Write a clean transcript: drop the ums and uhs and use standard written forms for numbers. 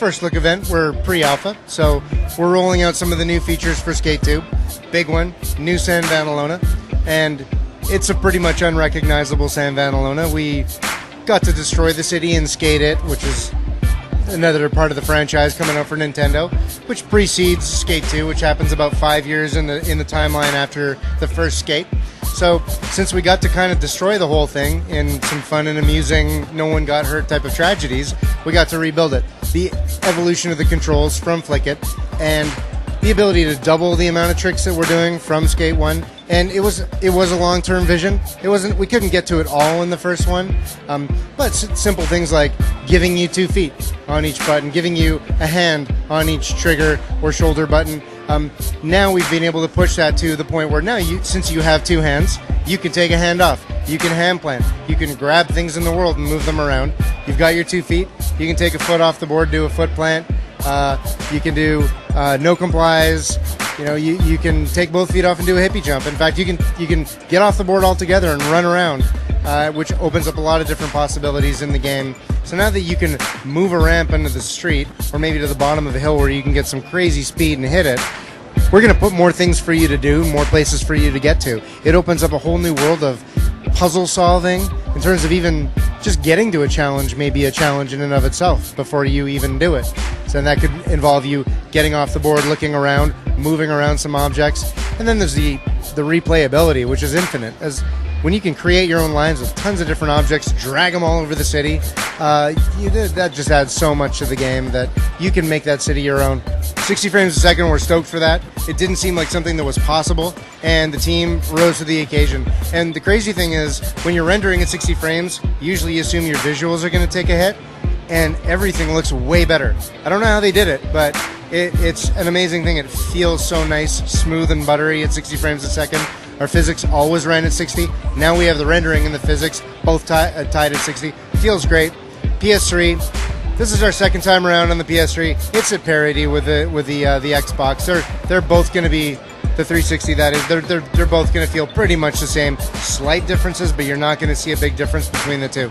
first look event. We're pre-alpha, so we're rolling out some of the new features for Skate 2. Big one, new San Vanelona, and it's a pretty much unrecognizable San Vanelona. We got to destroy the city in Skate It, which is another part of the franchise coming out for Nintendo, which precedes Skate 2, which happens about 5 years in the timeline after the first Skate. So since we got to kind of destroy the whole thing in some fun and amusing, no one got hurt type of tragedies, we got to rebuild it. The evolution of the controls from Flick-It, and the ability to double the amount of tricks that we're doing from Skate 1. And it was a long-term vision. We couldn't get to it all in the first one, but simple things like giving you 2 feet on each button, giving you a hand on each trigger or shoulder button. Now we've been able to push that to the point where now, since you have 2 hands, you can take a hand off. You can hand plant. You can grab things in the world and move them around. You've got your 2 feet. You can take a foot off the board, do a foot plant. You can do no complies. You can take both feet off and do a hippie jump. In fact, you can get off the board altogether and run around, which opens up a lot of different possibilities in the game. So now that you can move a ramp into the street, or maybe to the bottom of a hill where you can get some crazy speed and hit it, we're going to put more things for you to do, more places for you to get to. It opens up a whole new world of puzzle solving in terms of even just getting to a challenge may be a challenge in and of itself before you even do it. So that could involve you getting off the board, looking around, moving around some objects. And then there's the replayability, which is infinite. As when you can create your own lines with tons of different objects, drag them all over the city, that just adds so much to the game that you can make that city your own. 60 frames a second, we're stoked for that. It didn't seem like something that was possible, and the team rose to the occasion. And the crazy thing is, when you're rendering at 60 frames, usually you assume your visuals are going to take a hit, and everything looks way better. I don't know how they did it, but it's an amazing thing. It feels so nice, smooth and buttery at 60 frames a second. Our physics always ran at 60. Now we have the rendering and the physics both tied at 60. Feels great. PS3. This is our second time around on the PS3. It's at parity with the Xbox. They're both going to be the 360. That is, they're both going to feel pretty much the same. Slight differences, but you're not going to see a big difference between the two.